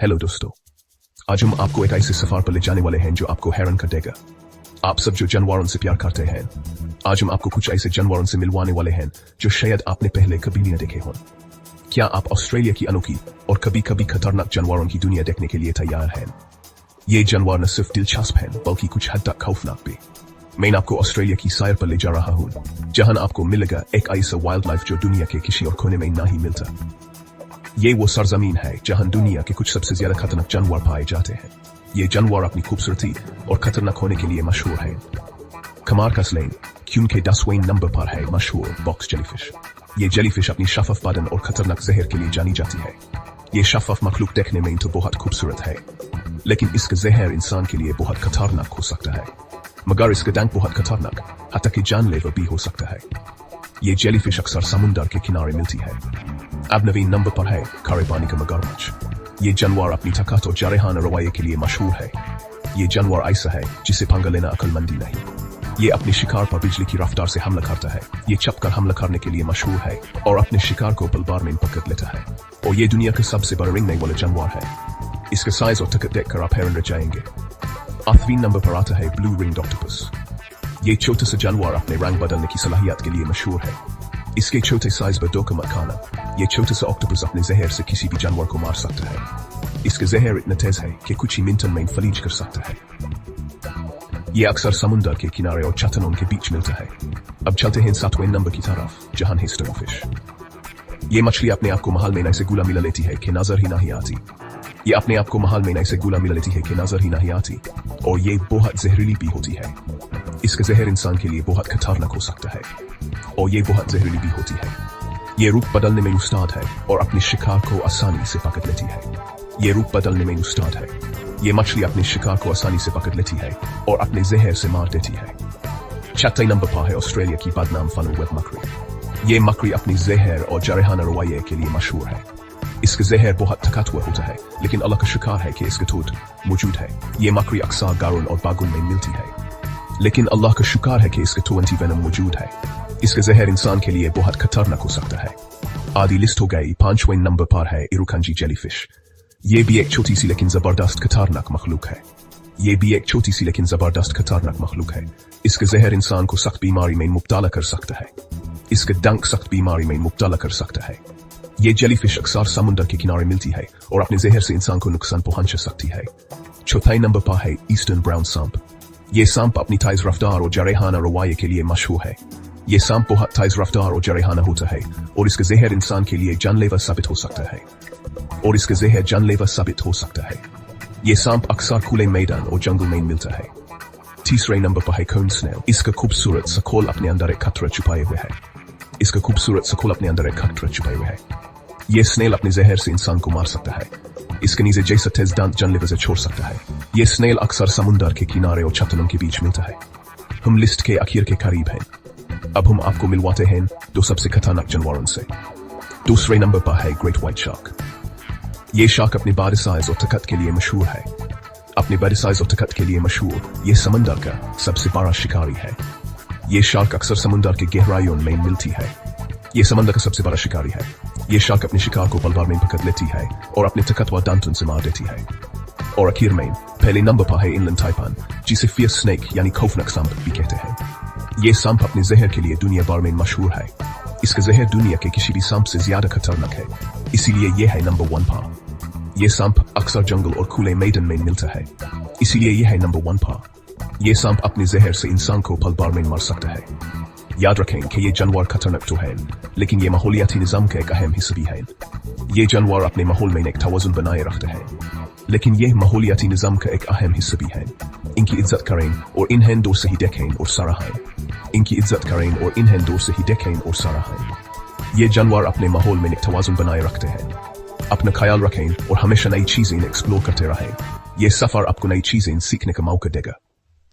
Hello दोस्तों, आज हम आपको एक ऐसे सफर पर ले जाने वाले हैं जो आपको हैरान कर देगा। आप सब जो जानवरों से प्यार करते हैं, आज हम आपको कुछ ऐसे जानवरों से मिलवाने वाले हैं जो शायद आपने पहले कभी नहीं देखे हों। क्या आप ऑस्ट्रेलिया की अनोखी और कभी कभी खतरनाक जानवरों की दुनिया देखने के लिए तैयार हैं? ये जानवर न सिर्फ दिलचस्प हैं बल्कि कुछ हद तक खौफनाक भी। मैं आपको ऑस्ट्रेलिया की सैर पर ले जा रहा हूँ, जहां आपको मिलेगा एक ऐसा वाइल्ड लाइफ जो दुनिया के किसी और कोने में नहीं मिलता। ये वो सरजमीन है जहां दुनिया के कुछ सबसे ज्यादा खतरनाक जानवर पाए जाते हैं। ये जानवर अपनी खूबसूरती और खतरनाक होने के लिए मशहूर है। कमार्कस लेन क्योंकि 10वें नंबर पर है मशहूर बॉक्स जेलीफिश। ये जेलीफिश अपनी शफाफ बदन और खतरनाक जहर के लिए जानी जाती है। ये शफाफ मखलूक देखने में तो बहुत खूबसूरत है, लेकिन इसका जहर इंसान के लिए बहुत खतरनाक हो सकता है। मगर इसका डंक बहुत खतरनाक, हत्ता कि जानलेवा भी हो सकता है। ये जेलीफिश अक्सर समुद्र के किनारे मिलती है। अब 9वें नंबर पर है खारे पानी का मगरमच्छ। ये जानवर अपनी ताकत और जारहाना रवैये के लिए मशहूर है। ये जानवर ऐसा है जिसे पंगा लेना अक्लमंदी नहीं। ये अपने शिकार पर बिजली की रफ्तार से हमला करता है। ये छपकर हमला करने के लिए मशहूर है और अपने शिकार को पलबार में पकड़ लेता है। और ये दुनिया का सबसे बड़ा रेंगने वाला जानवर है। इसका साइज और ताकत देखकर आप हैरान रह जाएंगे। 8वें नंबर पर आता है ब्लू रिंग्ड ऑक्टोपस। ये छोटा सा जानवर अपने रंग बदलने की सलाहियत के लिए मशहूर है। इसके छोटे साइज पर धोखा मत खाना। ये छोटा सा ऑक्टोपस अपने जहर से किसी भी जानवर को मार सकता है। इसका जहर इतना तेज है कि कुछ ही मिनटों में फलीज कर सकता है। ये अक्सर समुद्र के किनारे और चट्टानों के बीच मिलता है। अब चलते हैं 7वें नंबर की तरफ, जहां है स्टोनफिश। ये मछली अपने आप को महल में ऐसे गुला मिला लेती है कि नजर ही नहीं आती। ये अपने आप को महल में ऐसे गुला मिला लेती है कि नजर ही नहीं आती, और ये बहुत जहरीली भी होती है। इसका जहर इंसान के लिए बहुत खतरनाक हो सकता है, और ये बहुत जहरीली भी होती है। ये रूप बदलने में उस्ताद है और अपने शिकार को आसानी से पकड़ लेती है। ये रूप बदलने में उस्ताद है। ये मछली अपने शिकार को आसानी से पकड़ लेती है और अपने जहर से मार देती है। 6वें नंबर पर है ऑस्ट्रेलिया की बदनाम फनल वेब मकड़ी। ये मकड़ी अपनी जहर और जारहाना रवैये के लिए मशहूर है। इसका जहर बहुत ताकतवर होता है, लेकिन अल्लाह का शुक्र है कि इसका ठोड मौजूद है। ये मकड़ी अक्सर गारों और बागों में मिलती है, लेकिन अल्लाह का शुक्र है कि इसका 20 वेनम मौजूद है। इसका जहर इंसान के लिए बहुत खतरनाक हो सकता है। आधी लिस्ट हो गई। 5वें नंबर पर है इरुकंजी जेलीफिश। ये भी एक छोटी सी लेकिन जबरदस्त खतरनाक मखलूक है। ये भी एक छोटी सी लेकिन जबरदस्त खतरनाक मखलूक है। इसका जहर इंसान को सख्त बीमारी में मुब्तला कर सकता है। इसका डंक सख्त बीमारी में मुब्तला कर सकता है। ये जेलीफिश अक्सर समुद्र के किनारे मिलती है और अपने जहर से इंसान को नुकसान पहुंचा सकती है। 4वें नंबर पर है ईस्टर्न ब्राउन सांप। ये सांप अपनी तेज रफ्तार और जारहाना रवैये के लिए मशहूर है। ये सांप बहुत तेज रफ्तार और जारहाना होता है, और इसका जहर इंसान के लिए जानलेवा साबित हो सकता है। और इसका जहर जानलेवा साबित हो सकता है। ये सांप अक्सर खुले मैदान और जंगल में मिलता है। 3रे नंबर पर है कोन स्नेल। इसका खूबसूरत सखोल अपने अंदर एक खतरा छुपाए हुए है। इसका खूबसूरत सखोल अपने अंदर एक खतरा छुपाए हुए है। ये स्नेल अपने जहर से इंसान को मार सकता है। इसके नीचे जैसा तेज दांत जानलेवा से छोड़ सकता है। ये स्नेल अक्सर समुद्र के किनारे और चट्टानों के बीच मिलता है। हम लिस्ट के आखिर के करीब हैं। अब हम आपको मिलवाते हैं 2 सबसे खतरनाक जानवरों से। 2रे नंबर पर है ग्रेट व्हाइट शार्क। ये शार्क अपने बड़े साइज और ताकत के लिए मशहूर है। अपने बड़े साइज और ताकत के लिए मशहूर ये समुद्र का सबसे बड़ा शिकारी है। ये शार्क अक्सर समुद्र के गहराइयों में मिलती है। ये समुद्र का सबसे बड़ा शिकारी है। ये शार्क अपने शिकार को पलबार में पकड़ लेती है और अपने ताकतवर दांतों से मार देती है। और आखिर में पहले नंबर पर है इनलैंड टाइपान, जिसे फियर्स स्नेक यानी खौफनाक सांप भी कहते हैं। ये सांप अपने जहर के लिए दुनिया भर में मशहूर है। इसका जहर दुनिया के किसी भी सांप से ज्यादा खतरनाक है, इसीलिए यह है नंबर 1 पर। यह सांप अक्सर जंगल और खुले मैदान में मिलता है, इसीलिए यह है नंबर 1 पर। यह सांप अपने जहर से इंसान को पलबार में मार सकता है। याद रखें कि ये जानवर खतरनाक तो है, लेकिन ये माहौलियाती निजाम का एक अहम हिस्सा भी है। ये जानवर अपने माहौल में एक तवाज़ुन बनाए रखते हैं, लेकिन यह माहौलियाती निजाम का एक अहम हिस्सा भी है। इनकी इज्जत करें और इन्हें दूर से ही देखें और सराहें। इनकी इज्जत करें और इन्हें दूर से ही देखें और सराहें। ये जानवर अपने माहौल में एक तवाज़ुन बनाए रखते हैं। अपना ख्याल रखें और हमेशा नई चीजें एक्सप्लोर करते रहें। ये सफर आपको नई चीजें सीखने का मौका देगा।